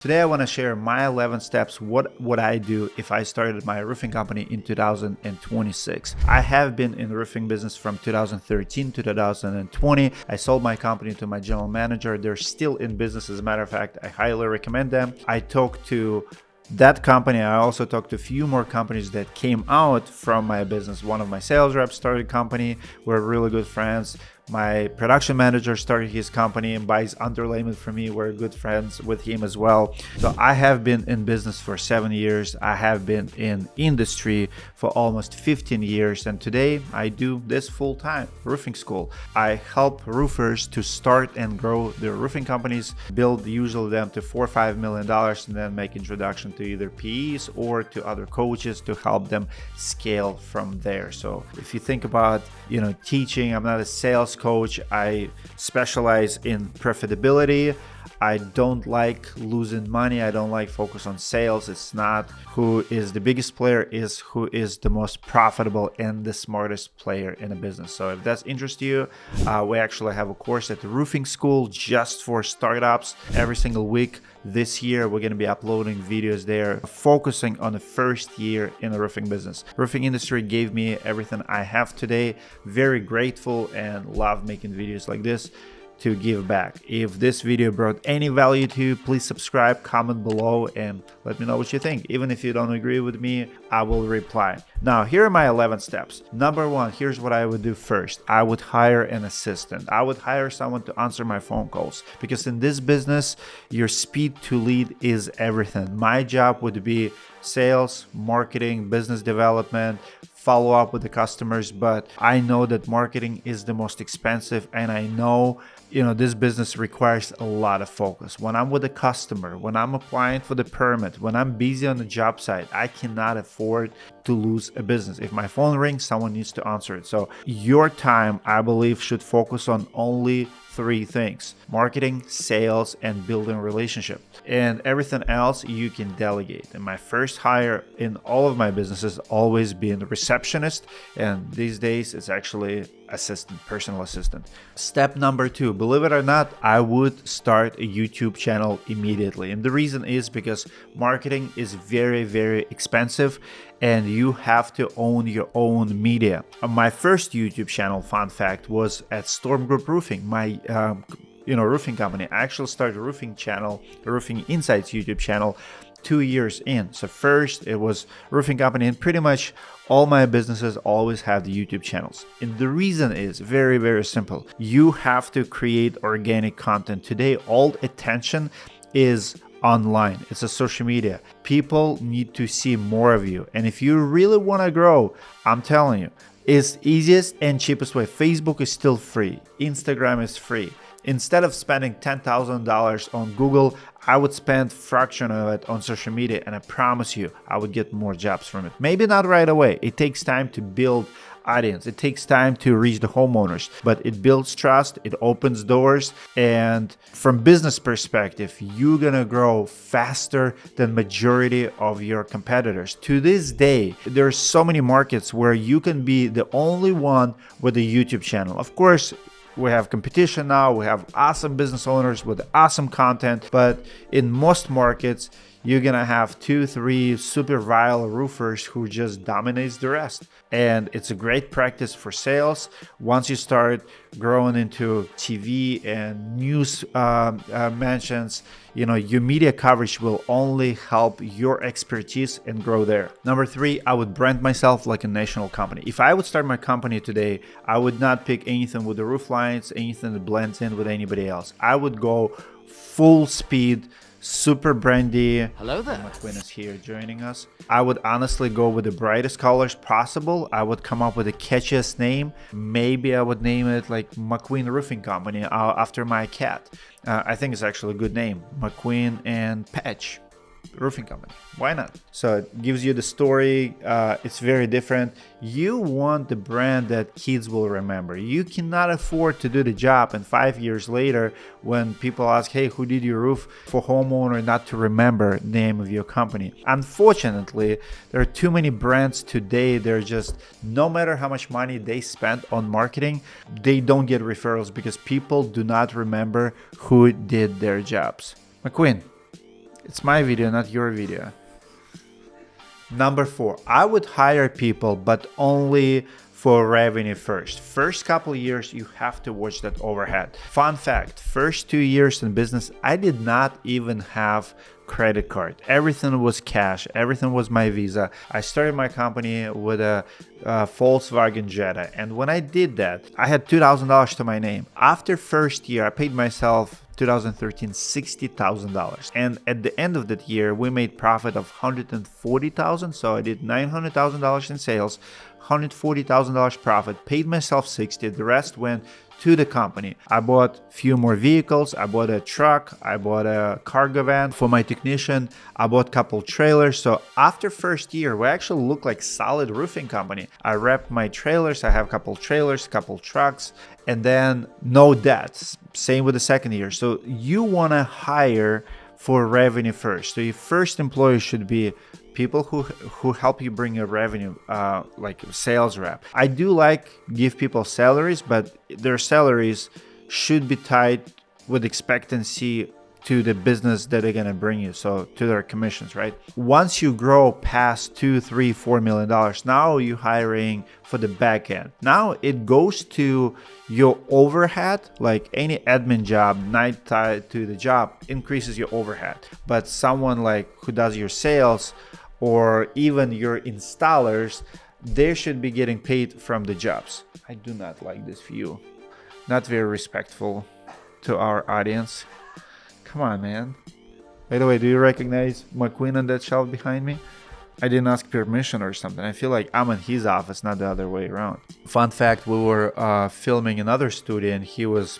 Today I want to share my 11 steps, what would I do if I started my roofing company in 2026. I have been in the roofing business from 2013 to 2020. I sold my company to my general manager. They're still in business. As a matter of fact, I highly recommend them. I talked to that company. I also talked to a few more companies that came out from my business. One of my sales reps started a company. We're really good friends. My production manager started his company and buys underlayment from me. We're good friends with him as well. So I have been in business for 7 years. I have been in industry for almost 15 years. And today I do this full time, roofing school. I help roofers to start and grow their roofing companies, build usually them to $4 or $5 million, and then make introduction to either PEs or to other coaches to help them scale from there. So if you think about, teaching, I'm not a sales coach. I specialize in profitability. I don't like losing money. I don't like focus on sales. It's not who is the biggest player, is who is the most profitable and the smartest player in a business. So if that's interests you, we actually have a course at the roofing school just for startups every single week. This year, we're going to be uploading videos there, focusing on the first year in the roofing business. Roofing industry gave me everything I have today. Very grateful and love making videos like this to give back. If this video brought any value to you, please subscribe, comment below, and let me know what you think. Even if you don't agree with me, I will reply. Now, here are my 11 steps. Number one, here's what I would do first. I would hire an assistant. I would hire someone to answer my phone calls, because in this business, your speed to lead is everything. My job would be sales, marketing, business development, follow up with the customers, but I know that marketing is the most expensive, and I know this business requires a lot of focus. When I'm with a customer, when I'm applying for the permit, when I'm busy on the job site, I cannot afford to lose a business. If my phone rings, someone needs to answer it. So your time, I believe, should focus on only 3 things: marketing, sales, and building relationship. And everything else you can delegate. And my first hire in all of my businesses always been a receptionist, and these days it's actually assistant, personal assistant. Step number 2, believe it or not, I would start a YouTube channel immediately. And the reason is because marketing is very, very expensive, and you have to own your own media. My first YouTube channel, fun fact, was at Storm Group Roofing, my roofing company. I actually started a roofing channel, a Roofing Insights YouTube channel 2 years in. So first it was roofing company, and pretty much all my businesses always have the YouTube channels. And the reason is very, very simple. You have to create organic content. Today, all attention is online. It's a social media. People need to see more of you. And if you really want to grow, I'm telling you, it's easiest and cheapest way. Facebook is still free. Instagram is free. Instead of spending $10,000 on Google, I would spend a fraction of it on social media, and I promise you, I would get more jobs from it. Maybe not right away. It takes time to build audience. It takes time to reach the homeowners, but it builds trust, it opens doors, and from business perspective, you're gonna grow faster than majority of your competitors. To this day, there's so many markets where you can be the only one with a YouTube channel. Of course, we have competition now. We have awesome business owners with awesome content, but in most markets, you're gonna have 2-3 super viral roofers who just dominates the rest. And it's a great practice for sales. Once you start growing into TV and news mentions, your media coverage will only help your expertise and grow there. Number 3, I would brand myself like a national company. If I would start my company today, I would not pick anything with the roof lines, anything that blends in with anybody else. I would go full speed, super brandy. Hello there. McQueen is here joining us. I would honestly go with the brightest colors possible. I would come up with the catchiest name. Maybe I would name it like McQueen Roofing Company after my cat. I think it's actually a good name. McQueen and Patch Roofing Company. Why not? So it gives you the story. It's very different. You want the brand that kids will remember. You cannot afford to do the job and 5 years later, when people ask, hey, who did your roof, for homeowner not to remember the name of your company. Unfortunately, there are too many brands today. They're just, no matter how much money they spend on marketing, they don't get referrals because people do not remember who did their jobs. McQueen, It's my video, not your video. Number 4, I would hire people, but only for revenue first. First couple of years, you have to watch that overhead. Fun fact, first 2 years in business, I did not even have credit card. Everything was cash. Everything was my Visa. I started my company with a Volkswagen Jetta. And when I did that, I had $2,000 to my name. After first year, I paid myself 2013 $60,000, and at the end of that year we made profit of $140,000. So I did $900,000 in sales, $140,000 profit, paid myself $60,000. The rest went to the company. I bought a few more vehicles. I bought a truck. I bought a cargo van for my technician. I bought a couple trailers. So after first year, we actually look like solid roofing company. I wrapped my trailers. I have a couple trailers, couple trucks, and then no debts. Same with the second year. So you want to hire for revenue first. So your first employee should be people who help you bring your revenue, like sales rep. I do like give people salaries, but their salaries should be tied with expectancy to the business that they're gonna bring you, so to their commissions, right? Once you grow past $2, $3, $4 million, now you're hiring for the back end. Now it goes to your overhead, like any admin job not tied to the job increases your overhead. But someone like who does your sales or even your installers, they should be getting paid from the jobs. I do not like this view. Not very respectful to our audience. Come on, man. By the way, do you recognize McQueen on that shelf behind me? I didn't ask permission or something. I feel like I'm in his office, not the other way around. Fun fact, we were filming another studio and he was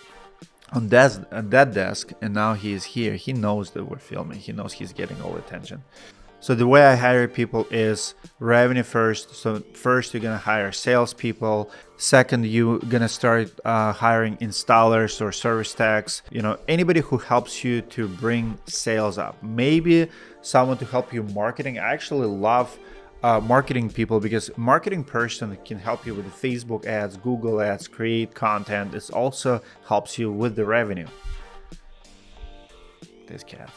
on that desk, and now he is here. He knows that we're filming. He knows he's getting all the attention. So the way I hire people is revenue first. So first you're gonna hire salespeople. Second, you're gonna start hiring installers or service techs. You know, anybody who helps you to bring sales up. Maybe someone to help you marketing. I actually love marketing people because marketing person can help you with the Facebook ads, Google ads, create content. It also helps you with the revenue. This cat.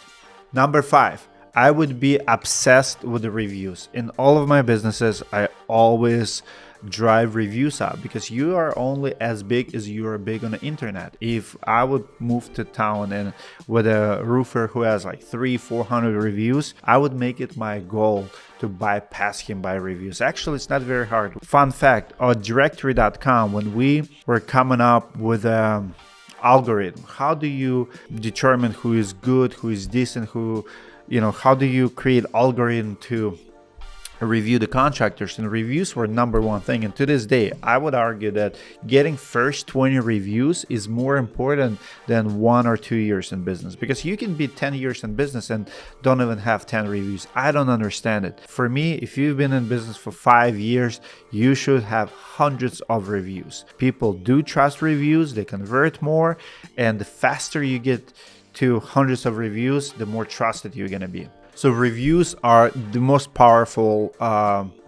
Number 5. I would be obsessed with the reviews. In all of my businesses, I always drive reviews up because you are only as big as you are big on the internet. If I would move to town and with a roofer who has like 300-400 reviews, I would make it my goal to bypass him by reviews. Actually, it's not very hard. Fun fact, on directory.com, when we were coming up with algorithm, how do you determine who is good, who is decent, how do you create algorithm to review the contractors? And reviews were number one thing. And to this day, I would argue that getting first 20 reviews is more important than 1 or 2 years in business, because you can be 10 years in business and don't even have 10 reviews. I don't understand it. For me, if you've been in business for 5 years, you should have hundreds of reviews. People do trust reviews, they convert more, and the faster you get to hundreds of reviews, the more trusted you're gonna be. So reviews are the most powerful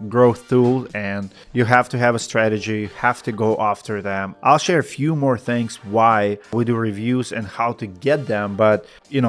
growth tool, and you have to have a strategy. You have to go after them. I'll share a few more things why we do reviews and how to get them. But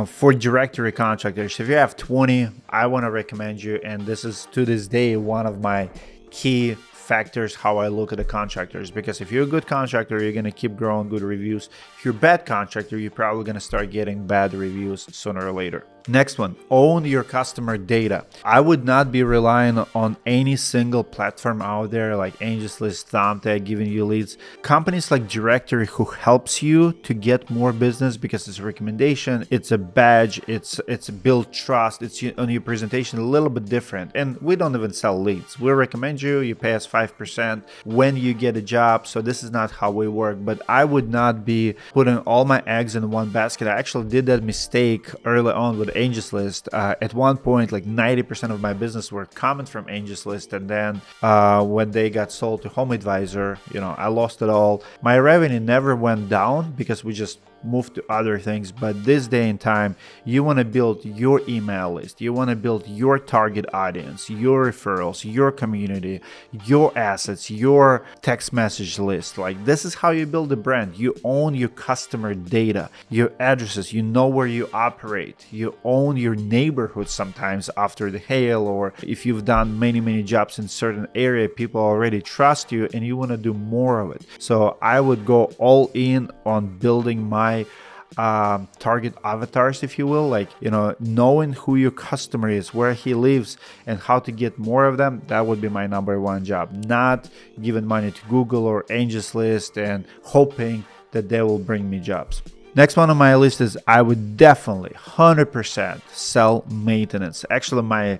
for directory contractors, if you have 20, I want to recommend you. And this is to this day one of my key factors how I look at the contractors, because if you're a good contractor, you're going to keep growing good reviews. If you're a bad contractor, you're probably going to start getting bad reviews sooner or later. Next one, own your customer data. I would not be relying on any single platform out there like AngelList, Thumbtack giving you leads. Companies like Directory who helps you to get more business because it's a recommendation, it's a badge, it's build trust, it's on your presentation a little bit different. And we don't even sell leads. We recommend you, you pay us 5% when you get a job. So this is not how we work, but I would not be putting all my eggs in one basket. I actually did that mistake early on with AngelList. At one point, like 90% of my business were coming from AngelList, and then when they got sold to Home Advisor, I lost it all. My revenue never went down because we just move to other things. But this day and time, you want to build your email list. You want to build your target audience, your referrals, your community, your assets, your text message list. Like, this is how you build a brand. You own your customer data, your addresses, you know where you operate, you own your neighborhood sometimes after the hail, or if you've done many jobs in certain area, people already trust you and you want to do more of it. So I would go all in on building my target avatars, if you will, like, knowing who your customer is, where he lives, and how to get more of them. That would be my number one job, not giving money to Google or Angels List and hoping that they will bring me jobs. Next one on my list is I would definitely 100% sell maintenance. Actually, my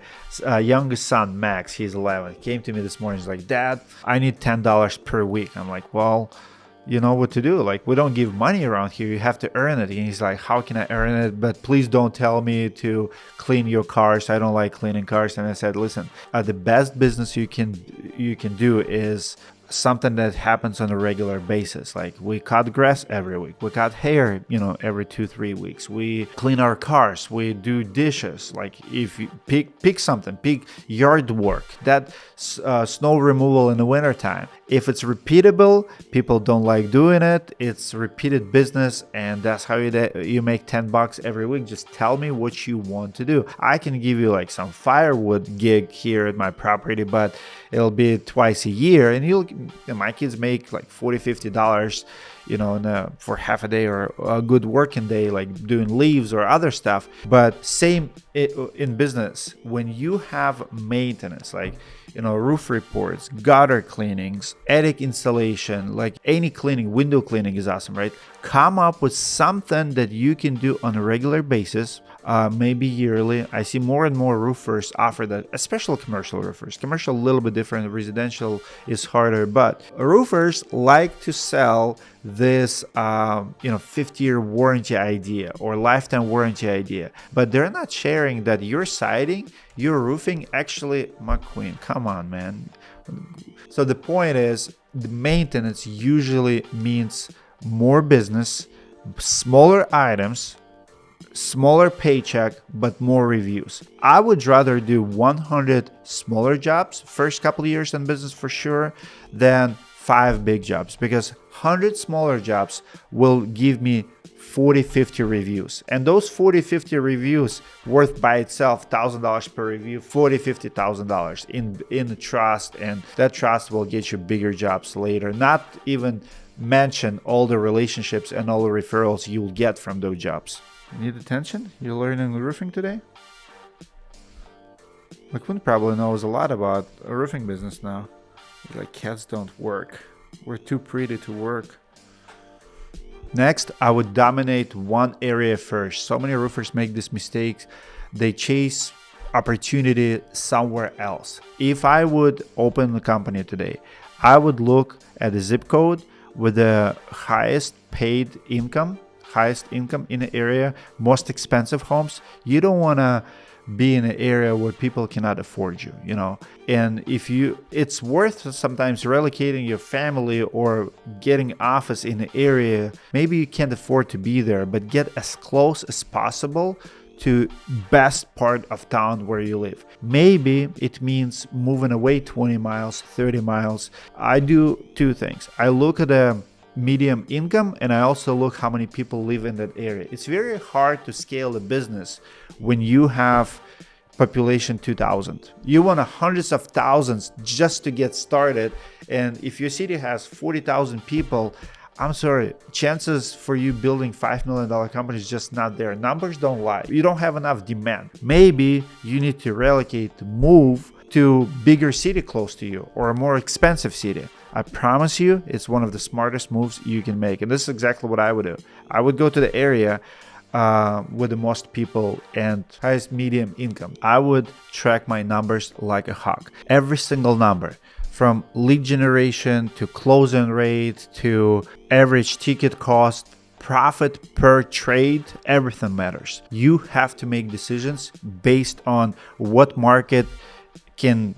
youngest son, Max, he's 11, came to me this morning. He's like, Dad, I need $10 per week. I'm like, well, you know what to do. Like, we don't give money around here. You have to earn it. And he's like, how can I earn it? But please don't tell me to clean your cars. I don't like cleaning cars. And I said, listen, the best business you can do is something that happens on a regular basis. Like, we cut grass every week, we cut hair, every 2-3 weeks, we clean our cars, we do dishes. Like, if you pick something, pick yard work, that snow removal in the wintertime. If it's repeatable, people don't like doing it. It's repeated business, and that's how you make $10 every week. Just tell me what you want to do. I can give you like some firewood gig here at my property, but it'll be twice a year, and my kids make like $40-50 for half a day or a good working day, like doing leaves or other stuff. But same in business, when you have maintenance, like roof reports, gutter cleanings, attic installation, like any cleaning, window cleaning is awesome, right? Come up with something that you can do on a regular basis, maybe yearly. I see more and more roofers offer that, especially commercial roofers. Commercial a little bit different, residential is harder, but roofers like to sell this 50-year warranty idea or lifetime warranty idea, but they're not sharing that your siding, your roofing, actually, my queen, come on, man. So the point is, the maintenance usually means more business, smaller items, smaller paycheck, but more reviews. I would rather do 100 smaller jobs first couple of years in business for sure than 5 big jobs, because 100 smaller jobs will give me 40-50 reviews, and those 40-50 reviews worth by itself $1,000 per review, $40,000-$50,000 in trust, and that trust will get you bigger jobs later. Not even mention all the relationships and all the referrals you'll get from those jobs. Need attention? You're learning roofing today? McQueen probably knows a lot about a roofing business now. Like, cats don't work. We're too pretty to work. Next, I would dominate one area first. So many roofers make this mistake. They chase opportunity somewhere else. If I would open a company today, I would look at the zip code with the highest income in the area, most expensive homes. You don't want to be in an area where people cannot afford you, and it's worth sometimes relocating your family or getting office in the area. Maybe you can't afford to be there, but get as close as possible to best part of town where you live. Maybe it means moving away 20 miles, 30 miles. I do 2 things. I look at the medium income, and I also look how many people live in that area. It's very hard to scale a business when you have population 2,000. You want hundreds of thousands just to get started, and if your city has 40,000 people, I'm sorry, chances for you building $5 million company is just not there. Numbers don't lie. You don't have enough demand. Maybe you need to relocate, move to bigger city close to you or a more expensive city. I promise you, it's one of the smartest moves you can make. And this is exactly what I would do. I would go to the area with the most people and highest medium income. I would track my numbers like a hawk. Every single number, from lead generation to closing rate to average ticket cost, profit per trade, everything matters. You have to make decisions based on what market can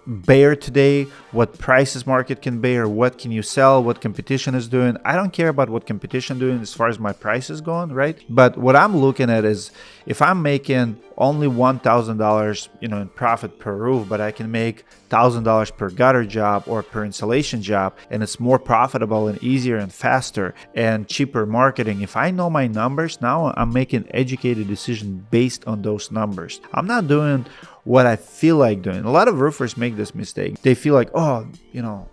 bear today, what prices market can bear, what can you sell, what competition is doing. I don't care about what competition doing as far as my price is going, right? But what I'm looking at is if I'm making only $1,000, in profit per roof, but I can make $1,000 per gutter job or per installation job, and it's more profitable and easier and faster and cheaper marketing. If I know my numbers, now I'm making educated decision based on those numbers. I'm not doing what I feel like doing. A lot of roofers make this mistake. They feel like, oh,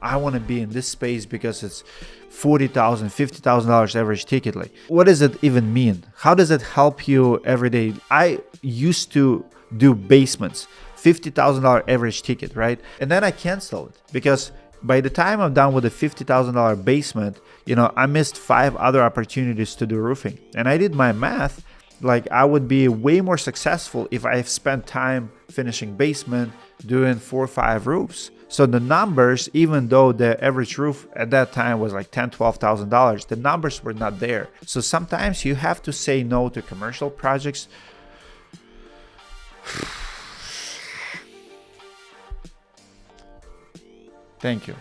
I want to be in this space because it's $40,000, $50,000 average ticket. Like, what does it even mean? How does it help you every day? I used to do basements, $50,000 average ticket, right? And then I canceled it because by the time I'm done with a $50,000 basement, I missed 5 other opportunities to do roofing. And I did my math. Like, I would be way more successful if I spent time finishing basement, doing 4 or 5 roofs. So the numbers, even though the average roof at that time was like $10,000, $12,000, the numbers were not there. So sometimes you have to say no to commercial projects. Thank you.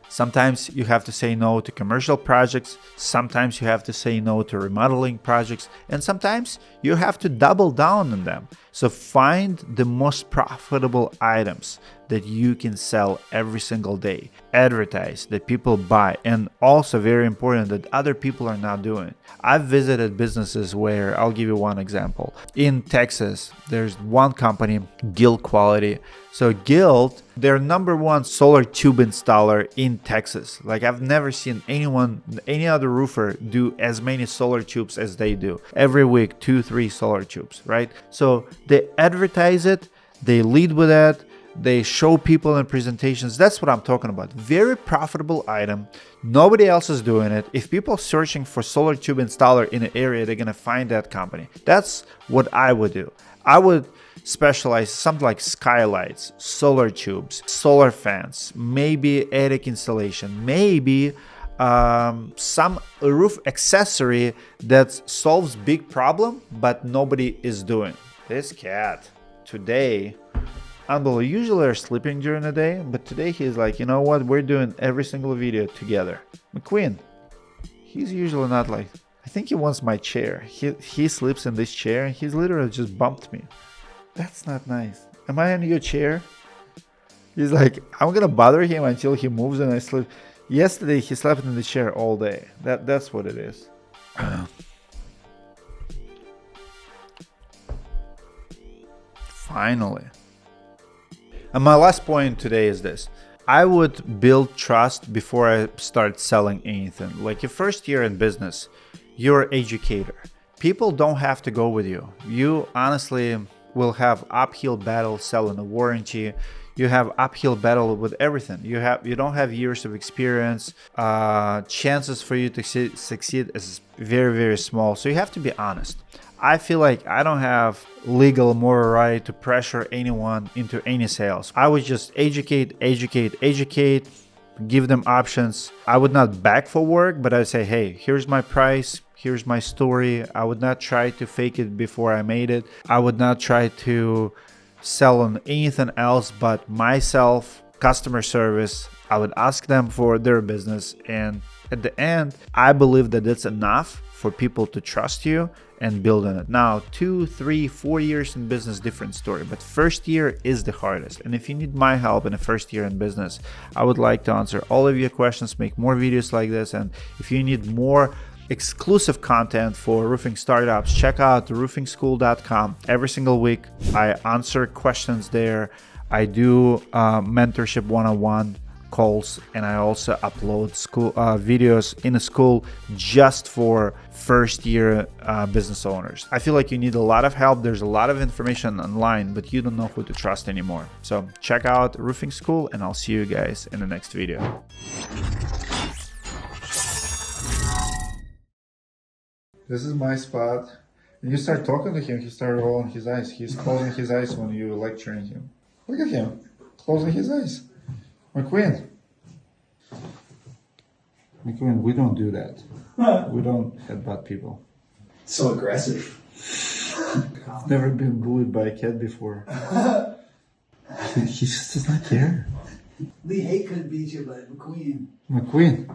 Sometimes you have to say no to commercial projects, sometimes you have to say no to remodeling projects, and sometimes you have to double down on them. So find the most profitable items that you can sell every single day. Advertise that people buy, and also very important that other people are not doing. I've visited businesses where, I'll give you one example. In Texas, there's one company, Guild Quality. So Guild, they're #1 solar tube installer in Texas. Like, I've never seen any other roofer do as many solar tubes as they do. Every week, 2-3 solar tubes, right? So they advertise it, they lead with that, they show people in presentations. That's what I'm talking about. Very profitable item. Nobody else is doing it. If people are searching for solar tube installer in an area, they're going to find that company. That's what I would do. I would specialize something like skylights, solar tubes, solar fans, maybe attic installation, maybe some roof accessory that solves big problem, but nobody is doing. This cat today, unbelievable. Usually they're sleeping during the day, but today he's like, you know what? We're doing every single video together. McQueen, he's usually not like, I think he wants my chair. He sleeps in this chair and he's literally just bumped me. That's not nice. Am I in your chair? He's like, I'm gonna bother him until he moves and I sleep. Yesterday he slept in the chair all day. That's what it is. Finally. And my last point today is this. I would build trust before I start selling anything. Like, your first year in business, you're an educator. People don't have to go with you. You honestly will have uphill battle selling a warranty. You have uphill battle with everything. You don't have years of experience. Chances for you to succeed is very, very small. So you have to be honest. I feel like I don't have legal moral right to pressure anyone into any sales. I would just educate, give them options. I would not beg for work, but I'd say, hey, here's my price. Here's my story. I would not try to fake it before I made it. I would not try to sell on anything else but myself, customer service. I would ask them for their business. And at the end, I believe that it's enough for people to trust you and build on it. Now, 2, 3, 4 years in business, different story. But first year is the hardest. And if you need my help in the first year in business, I would like to answer all of your questions, make more videos like this. And if you need more exclusive content for roofing startups, check out roofingschool.com. Every single week, I answer questions there. I do mentorship one-on-one calls, and I also upload school videos in a school just for first year business owners. I feel like you need a lot of help. There's a lot of information online, but you don't know who to trust anymore. So check out Roofing School, and I'll see you guys in the next video. This is my spot. And you start talking to him, he started rolling his eyes. He's closing his eyes when you're lecturing him. Look at him, closing his eyes. McQueen, we don't do that. We don't headbutt people. So aggressive. Never been bullied by a cat before. He's just not here. Lee Hay couldn't beat you, but McQueen. McQueen.